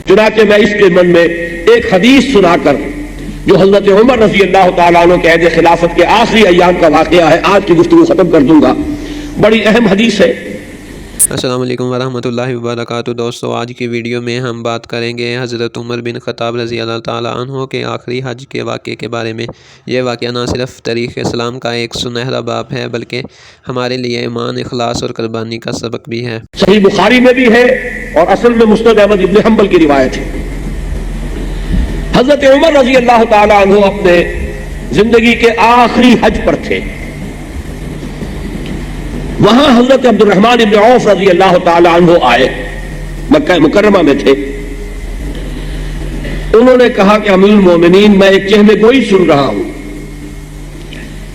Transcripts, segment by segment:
چنانچہ میں اس کے من میں ایک حدیث سنا کر جو حضرت عمر رضی اللہ تعالیٰ عنہ کے عہد خلافت کے آخری ایام کا واقعہ ہے آج کی گفتگو ختم کر دوں گا. بڑی اہم حدیث ہے. السلام علیکم ورحمۃ اللہ وبرکاتہ. دوستو آج کی ویڈیو میں ہم بات کریں گے حضرت عمر بن خطاب رضی اللہ تعالیٰ عنہ کے آخری حج کے واقعے کے بارے میں. یہ واقعہ نہ صرف تاریخ اسلام کا ایک سنہرا باب ہے بلکہ ہمارے لیے ایمان، اخلاص اور قربانی کا سبق بھی ہے. صحیح بخاری میں بھی ہے اور اصل میں مسند احمد ابن حنبل کی روایت ہے. حضرت عمر رضی اللہ تعالیٰ عنہ اپنے زندگی کے آخری حج پر تھے. وہاں حضرت عبد الرحمن بن عوف رضی اللہ تعالیٰ عنہ آئے، مکہ مکرمہ میں تھے. انہوں نے کہا کہ امیر المومنین میں ایک چہمہ گوئی سن رہا ہوں،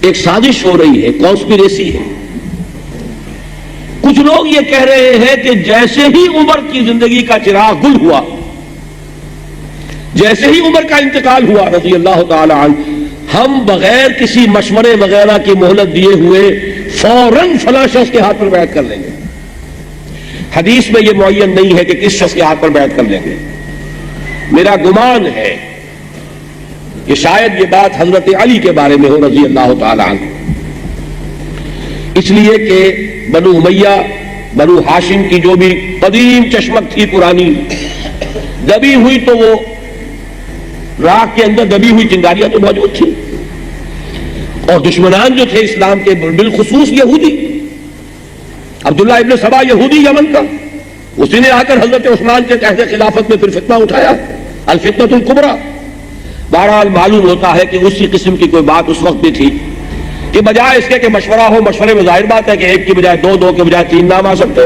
ایک سازش ہو رہی ہے، کانسپیریسی ہے. کچھ لوگ یہ کہہ رہے ہیں کہ جیسے ہی عمر کی زندگی کا چراغ گل ہوا، جیسے ہی عمر کا انتقال ہوا رضی اللہ تعالی عنہ، ہم بغیر کسی مشورے وغیرہ کی مہلت دیے ہوئے فوراً فلاں شخص کے ہاتھ پر بیعت کر لیں گے. حدیث میں یہ معین نہیں ہے کہ کس شخص کے ہاتھ پر بیعت کر لیں گے. میرا گمان ہے کہ شاید یہ بات حضرت علی کے بارے میں ہو رضی اللہ تعالی عنہ، اس لیے کہ بنو امیہ، بنو ہاشم کی جو بھی قدیم چشمک تھی پرانی، دبی ہوئی تو وہ راکھ کے اندر دبی ہوئی چنگاریاں تو موجود تھی. اور دشمنان جو تھے اسلام کے بالخصوص یہودی، عبداللہ ابن سبا یہودی یمن کا، اسی نے آ کر حضرت عثمان کے عہد خلافت میں پھر فتنہ اٹھایا، الفتنۃ الکبریٰ. بہرحال معلوم ہوتا ہے کہ اسی قسم کی کوئی بات اس وقت بھی تھی کہ بجائے اس کے کہ مشورہ ہو، مشورے میں ظاہر بات ہے کہ ایک کی بجائے دو، دو کے بجائے تین نام آ سکتے،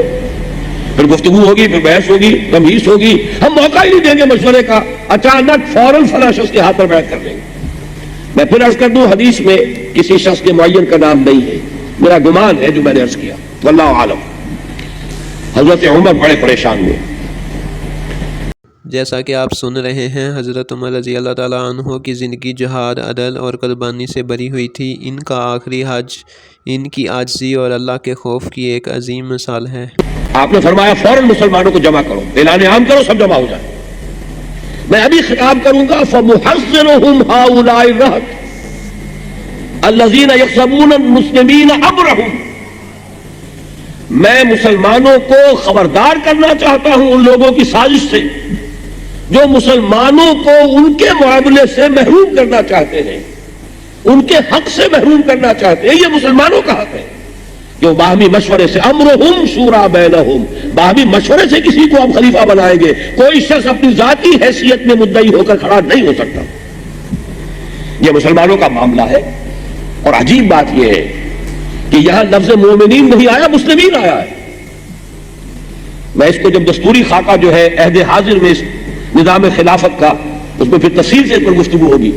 پھر گفتگو ہوگی، پھر بحث ہوگی، تمہیس ہوگی. ہم موقع ہی نہیں دیں گے مشورے کا، اچانک فوراً فلاں شخص کے ہاتھ پر بیعت کر دیں گے. میں پھر عرض کر دوں حدیث میں کسی شخص کے معین کا نام نہیں ہے، میرا گمان ہے جو میں نے عرض کیا، واللہ عالم. حضرت عمر بڑے پریشان ہوئے. جیسا کہ آپ سن رہے ہیں، حضرت عمر رضی اللہ تعالیٰ عنہ کی زندگی جہاد، عدل اور قربانی سے بھری ہوئی تھی. ان کا آخری حج ان کی عاجزی اور اللہ کے خوف کی ایک عظیم مثال ہے. آپ نے فرمایا فوراً مسلمانوں کو جمع کرو، اعلان عام کرو، سب جمع ہو جائے. میں ابھی خطاب کروں گا فَمُحَذِّرُهُمْ هَؤُلَاءِ الرَّهْطِ الَّذِينَ يَحْسَبُونَ الْمُسْلِمِينَ أَمْرَهُمْ. میں مسلمانوں کو خبردار کرنا چاہتا ہوں ان لوگوں کی سازش سے جو مسلمانوں کو ان کے معاملے سے محروم کرنا چاہتے ہیں، ان کے حق سے محروم کرنا چاہتے ہیں. یہ مسلمانوں کا حق ہے جو باہمی مشورے سے، امرہم شورا بینہم، باہمی مشورے سے کسی کو ہم خلیفہ بنائیں گے. کوئی شخص اپنی ذاتی حیثیت میں مدعی ہو کر کھڑا نہیں ہو سکتا. یہ مسلمانوں کا معاملہ ہے. اور عجیب بات یہ ہے کہ یہاں لفظ مومنین نہیں آیا، مسلمین آیا ہے. میں اس کو جب دستوری خاکہ جو ہے عہد حاضر میں اس نظام خلافت کا، اس میں پھر تفصیل سے اس پر گفتگو ہوگی.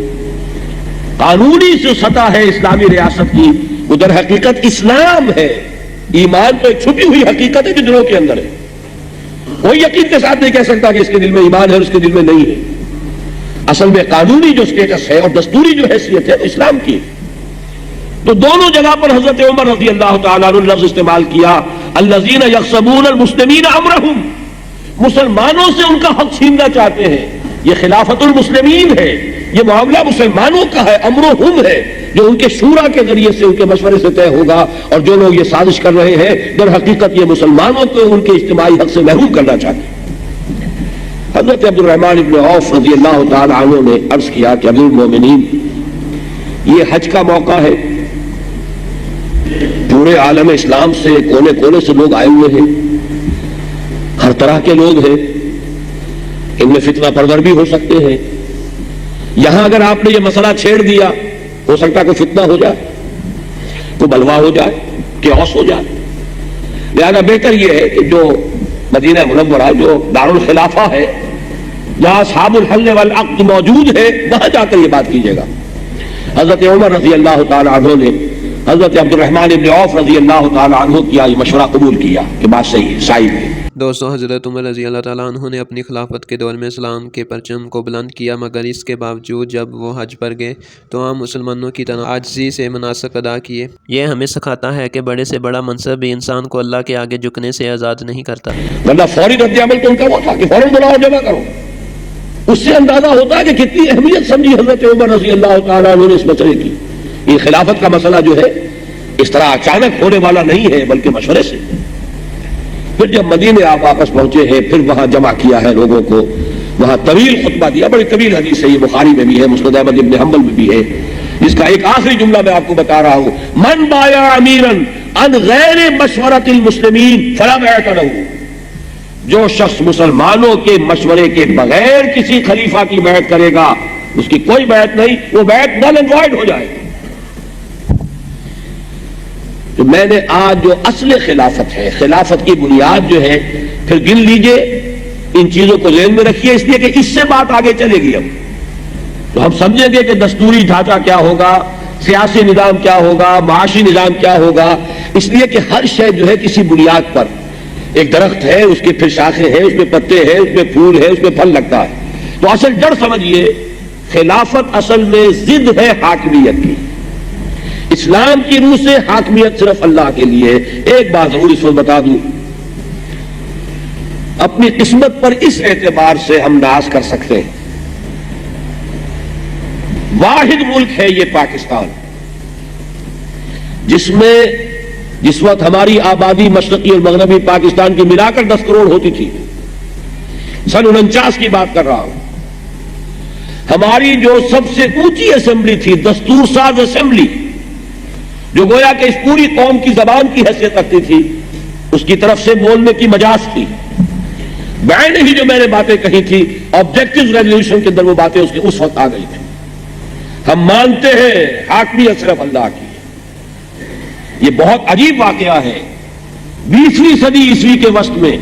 قانونی جو سطح ہے اسلامی ریاست کی، وہ در حقیقت اسلام ہے. ایمان تو ایک چھپی ہوئی حقیقت ہے جو دلوں کے اندر ہے. کوئی یقین کے ساتھ نہیں کہہ سکتا کہ اس کے دل میں ایمان ہے اور اس کے دل میں نہیں ہے. اصل میں قانونی جو سٹیٹس ہے اور دستوری جو حیثیت ہے اسلام کی. تو دونوں جگہ پر حضرت عمر رضی اللہ تعالیٰ عنہ لفظ استعمال کیا، الذین یغصبون المسلمین امرہم، مسلمانوں سے ان کا حق چھیننا چاہتے ہیں. یہ خلافت المسلمین ہے، یہ معاملہ مسلمانوں کا ہے، امرہم ہے جو ان کے شورا کے ذریعے سے، ان کے مشورے سے طے ہوگا. اور جو لوگ یہ سازش کر رہے ہیں در حقیقت یہ مسلمانوں کو ان کے اجتماعی حق سے محروم کرنا چاہتے ہیں. حضرت عبد الرحمن بن عوف رضی اللہ تعالی عنہ نے عرض کیا کہ امیر المومنین، یہ حج کا موقع ہے، پورے عالم اسلام سے کونے کونے سے لوگ آئے ہوئے ہیں، ہر طرح کے لوگ ہیں، ان میں فتنہ پرور بھی ہو سکتے ہیں. یہاں اگر آپ نے یہ مسئلہ چھیڑ دیا، ہو سکتا ہے کوئی فتنہ ہو جائے، کوئی بلوا ہو جائے، کیوس ہو جائے. لہذا بہتر یہ ہے کہ جو مدینہ منورہ جو دارالخلافہ ہے، جہاں اصحاب الحل والعقد موجود ہے، وہاں جا کر یہ بات کیجیے گا. حضرت عمر رضی اللہ تعالی عنہ نے حضرت عبد الرحمن بن عوف رضی اللہ تعالی عنہ کیا یہ مشورہ قبول کیا کہ بات صحیح ہے، صحیح ہے. دوستو حضرت عمر رضی اللہ تعالیٰ عنہ نے اپنی خلافت کے دور میں اسلام کے پرچم کو بلند کیا، مگر اس کے باوجود جب وہ حج پر گئے تو عام مسلمانوں کی طرح عاجزی سے مناسک ادا کیے. یہ ہمیں سکھاتا ہے کہ بڑے سے بڑا منصب بھی انسان کو اللہ کے آگے جھکنے سے آزاد نہیں کرتا. ورنہ فوری رد عمل تو ان کا وہ تھا کہ فوراً بلاؤ، جمع کرو. اس سے اندازہ ہوتا ہے کہ کتنی اہمیت سمجھی حضرت عمر رضی اللہ تعالیٰ عنہ نے اس مسئلے کی. یہ خلافت کا مسئلہ جو ہے اس طرح اچانک ہونے والا نہیں ہے بلکہ مشورے سے. پھر جب مدینے آپ واپس پہنچے ہیں پھر وہاں جمع کیا ہے لوگوں کو, وہاں طویل خطبہ دیا, بڑی طویل حدیث ہے, یہ بخاری میں بھی ہے, مسند احمد ابن حنبل میں بھی ہے, جس کا ایک آخری جملہ میں آپ کو بتا رہا ہوں, من بایا امیرن ان غیر مشورت المسلمین فلا بیعت لہ. جو شخص مسلمانوں کے مشورے کے بغیر کسی خلیفہ کی بیعت کرے گا اس کی کوئی بیعت نہیں, وہ بیعت نل اینڈ وائڈ ہو جائے گی. تو میں نے آج جو اصل خلافت ہے, خلافت کی بنیاد جو ہے, پھر گن لیجئے, ان چیزوں کو ذہن میں رکھیے, اس لیے کہ اس سے بات آگے چلے گی. اب تو ہم سمجھیں گے کہ دستوری ڈھانچہ کیا ہوگا, سیاسی نظام کیا ہوگا, معاشی نظام کیا ہوگا, اس لیے کہ ہر شے جو ہے کسی بنیاد پر, ایک درخت ہے اس کے پھر شاخیں ہیں, اس میں پتے ہیں, اس میں پھول ہے, اس میں پھل لگتا ہے. تو اصل جڑ سمجھیے, خلافت اصل میں ضد ہے حاکمیت کی. اسلام کی روح سے حاکمیت صرف اللہ کے لیے. ایک بات ضرور اس وقت بتا دوں, اپنی قسمت پر اس اعتبار سے ہم ناز کر سکتے ہیں, واحد ملک ہے یہ پاکستان جس میں جس وقت ہماری آبادی مشرقی اور مغربی پاکستان کی ملا کر 10 کروڑ ہوتی تھی, سن 49 کی بات کر رہا ہوں, ہماری جو سب سے اونچی اسمبلی تھی, دستور ساز اسمبلی, جو گویا کہ اس پوری قوم کی زبان کی حیثیت رکھتی تھی, اس کی طرف سے بولنے کی مجاز تھی. بعین ہی جو میں نے باتیں کہی تھی آبجیکٹو ریزولوشن کے اندر, وہ باتیں اس وقت آ گئی تھی. ہم مانتے ہیں حاکمیت صرف اللہ کی. یہ بہت عجیب واقعہ ہے 20ویں صدی عیسوی کے وسط میں,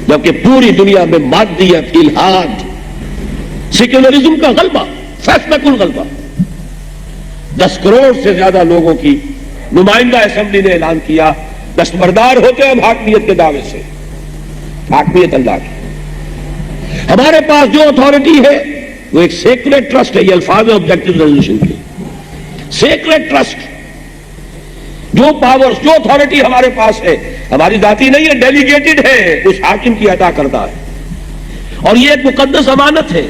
جبکہ پوری دنیا میں مادیت, الحاد, سیکولرزم کا غلبہ, فیصلہ کن غلبہ, 10 کروڑ سے زیادہ لوگوں کی نمائندہ اسمبلی نے اعلان کیا, دستبردار ہوتے ہم حاکمیت کے دعوے سے. حاکمیت اللہ کی. ہمارے پاس جو اتھارٹی ہے وہ ایک سیکریٹ ٹرسٹ ہے. یہ الفاظ آبجیکٹو ریزولوشن کے, سیکریٹ ٹرسٹ. جو پاور, جو اتھارٹی ہمارے پاس ہے ہماری ذاتی نہیں ہے, ڈیلیگیٹڈ ہے, اس حاکم کی عطا کردہ ہے. اور یہ ایک مقدس امانت ہے,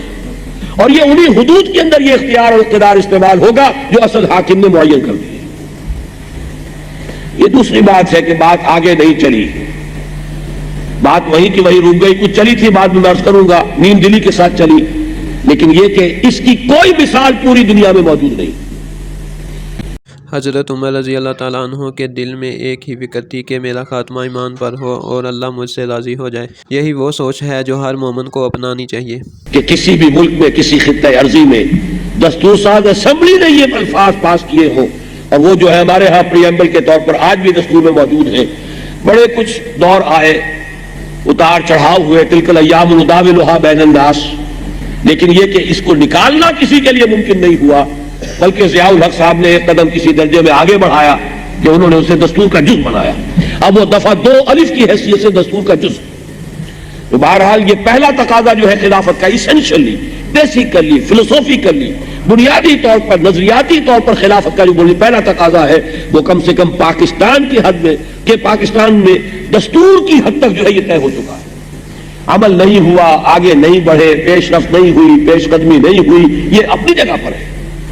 اور یہ انہی حدود کے اندر یہ اختیار اور اقتدار استعمال ہوگا جو اصل حاکم نے معین کر دی. یہ دوسری بات ہے کہ بات آگے نہیں چلی, بات وہی کی وہی رک گئی. کچھ چلی تھی, بعد میں عرض کروں گا, نیم دلی کے ساتھ چلی, لیکن یہ کہ اس کی کوئی مثال پوری دنیا میں موجود نہیں. حضرت عمر رضی اللہ تعالیٰ عنہ کے دل میں ایک ہی فکر تھی کہ میرا خاتمہ ایمان پر ہو اور اللہ مجھ سے راضی ہو جائے. یہی وہ سوچ ہے جو ہر مومن کو اپنانی چاہیے کہ کسی بھی ملک میں, کسی خطہ ارضی میں دستور ساز اسمبلی نے یہ الفاظ پاس کیے ہوں, اور وہ جو ہے ہمارے ہاں پریمبل کے طور پر آج بھی دستور میں موجود ہیں. بڑے کچھ دور آئے, اتار چڑھاؤ ہوئے, تلک الایام نداولها بین الناس, لیکن یہ کہ اس کو نکالنا کسی کے لیے ممکن نہیں ہوا, بلکہ ضیاء الحق صاحب نے ایک قدم کسی درجے میں آگے بڑھایا کہ انہوں نے اسے دستور کا جز بنایا. اب وہ دفعہ 2 الف کی حیثیت سے دستور کا جز. تو بہرحال یہ پہلا تقاضا جو ہے خلافت کا, اسینشلی, بیسیکلی, فلسفیکلی, بنیادی طور پر, نظریاتی طور پر خلافت کا جو پہلا تقاضا ہے وہ کم سے کم پاکستان کی حد میں, کہ پاکستان میں دستور کی حد تک جو ہے یہ طے ہو چکا ہے. عمل نہیں ہوا, آگے نہیں بڑھے, پیش رفت نہیں ہوئی, پیش قدمی نہیں ہوئی, یہ اپنی جگہ پر ہے,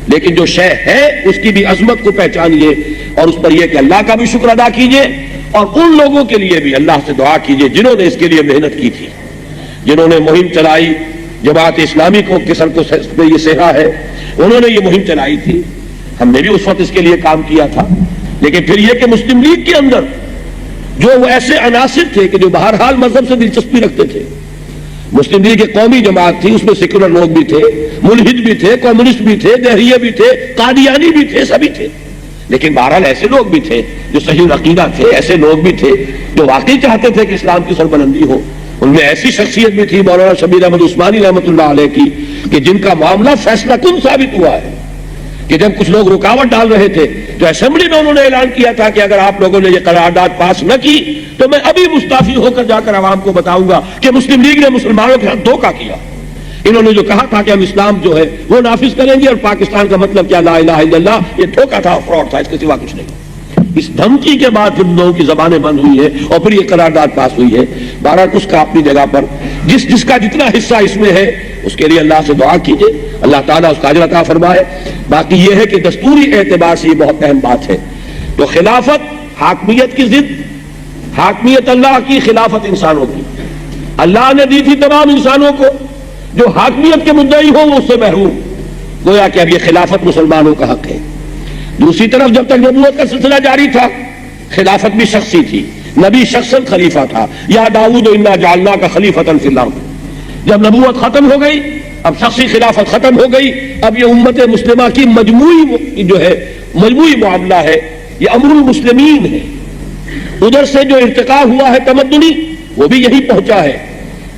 لیکن جو شے ہے اس کی بھی عظمت کو پہچانیے, اور اس پر یہ کہ اللہ کا بھی شکر ادا کیجیے, اور ان لوگوں کے لیے بھی اللہ سے دعا کیجیے جنہوں نے اس کے لیے محنت کی تھی, جنہوں نے مہم چلائی. جماعت اسلامی کو کے سر کو پہ یہ سہرا ہے, انہوں نے یہ مہم چلائی تھی, ہم نے بھی اس وقت اس کے لیے کام کیا تھا. لیکن پھر یہ کہ مسلم لیگ کے اندر جو وہ ایسے عناصر تھے کہ جو بہرحال مذہب سے دلچسپی رکھتے تھے, مسلم لیگ ایک قومی جماعت تھی, اس میں سیکولر لوگ بھی تھے, ملحد بھی تھے, کمیونسٹ بھی تھے, دہریے بھی تھے, قادیانی بھی تھے, سبھی تھے, لیکن بہرحال ایسے لوگ بھی تھے جو صحیح العقیدہ تھے, ایسے لوگ بھی تھے جو واقعی چاہتے تھے کہ اسلام کی سربلندی ہو. ان میں ایسی شخصیت بھی تھی مولانا شبیر احمد عثمانی رحمۃ اللہ علیہ کی, کہ جن کا معاملہ فیصلہ کن ثابت ہوا ہے, کہ جب کچھ لوگ رکاوٹ ڈال رہے تھے تو اسمبلی میں انہوں نے اعلان کیا تھا کہ اگر آپ لوگوں نے یہ قرارداد پاس نہ کی تو میں ابھی مستعفی ہو کر جا کر عوام کو بتاؤں گا کہ مسلم لیگ نے مسلمانوں کے ساتھ دھوکہ کیا. انہوں نے جو کہا تھا کہ ہم اسلام جو ہے وہ نافذ کریں گے اور پاکستان کا مطلب کیا, لا الہ الا اللہ, یہ دھوکہ تھا, فراڈ تھا, اس کے سوا کچھ نہیں. اس دھمکی کے بعد پھر لوگوں کی زبانیں بند ہوئی ہے اور پھر یہ قرارداد پاس ہوئی ہے. بہرحال اس کا اپنی جگہ پر جس کا جتنا حصہ اس میں ہے اس کے لیے اللہ سے دعا کیجیے, اللہ تعالیٰ اس کا اجر عطا فرمائے. باقی یہ ہے کہ دستوری اعتبار سے یہ بہت اہم بات ہے. تو خلافت حاکمیت کی ضد, حاکمیت اللہ کی, خلافت انسانوں کی. اللہ نے دی تھی تمام انسانوں کو, جو حاکمیت کے مدعی ہو وہ اس سے محروم. گویا کہ اب یہ خلافت مسلمانوں کا حق ہے. دوسری طرف جب تک نبوت کا سلسلہ جاری تھا خلافت بھی شخصی تھی, نبی شخصاً خلیفہ تھا. یا داؤد انا جعلناک خلیفۃ فی الارض. جب نبوت ختم ہو گئی اب شخصی خلافت ختم ہو گئی. اب یہ امت مسلمہ کی مجموعی معاملہ ہے, یہ امر المسلمین ہے. ادھر سے جو ارتقاء ہوا ہے تمدنی وہ بھی یہی پہنچا ہے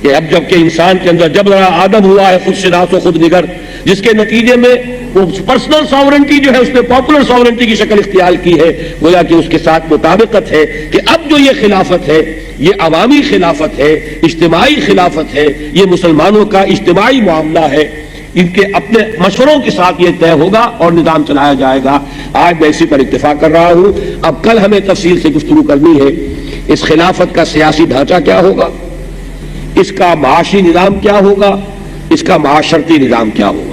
کہ اب جب کہ انسان کے اندر جب آدم ہوا ہے خود شناس و خود نگر, جس کے نتیجے میں وہ پرسنل ساورنٹی جو ہے اس نے پاپولر ساورنٹی کی شکل اختیار کی ہے. گویا کہ اس کے ساتھ مطابقت ہے کہ اب جو یہ خلافت ہے یہ عوامی خلافت ہے, اجتماعی خلافت ہے, یہ مسلمانوں کا اجتماعی معاملہ ہے. ان کے اپنے مشوروں کے ساتھ یہ طے ہوگا اور نظام چلایا جائے گا. آج میں اسی پر اتفاق کر رہا ہوں. اب کل ہمیں تفصیل سے گفتگو کرنی ہے اس خلافت کا سیاسی ڈھانچہ کیا ہوگا, اس کا معاشی نظام کیا ہوگا, اس کا معاشرتی نظام کیا ہوگا.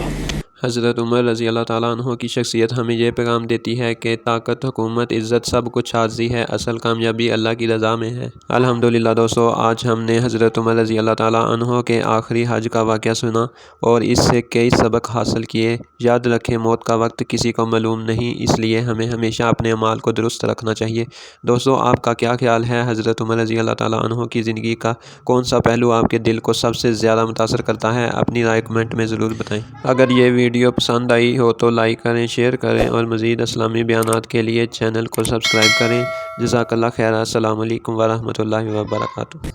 حضرت عمر رضی اللہ تعالیٰ عنہ کی شخصیت ہمیں یہ پیغام دیتی ہے کہ طاقت, حکومت, عزت سب کچھ عارضی ہے, اصل کامیابی اللہ کی رضا میں ہے. الحمدللہ دوستو, آج ہم نے حضرت عمر رضی اللہ تعالیٰ عنہ کے آخری حج کا واقعہ سنا اور اس سے کئی سبق حاصل کیے. یاد رکھیں موت کا وقت کسی کو معلوم نہیں, اس لیے ہمیں ہمیشہ اپنے اعمال کو درست رکھنا چاہیے. دوستو, آپ کا کیا خیال ہے حضرت عمر رضی اللہ تعالیٰ عنہ کی زندگی کا کون سا پہلو آپ کے دل کو سب سے زیادہ متاثر کرتا ہے؟ اپنی رائے کمنٹ میں ضرور بتائیں. اگر یہ ویڈیو پسند آئی ہو تو لائک کریں, شیئر کریں اور مزید اسلامی بیانات کے لیے چینل کو سبسکرائب کریں. جزاک اللہ خیر. السلام علیکم ورحمۃ اللہ وبرکاتہ.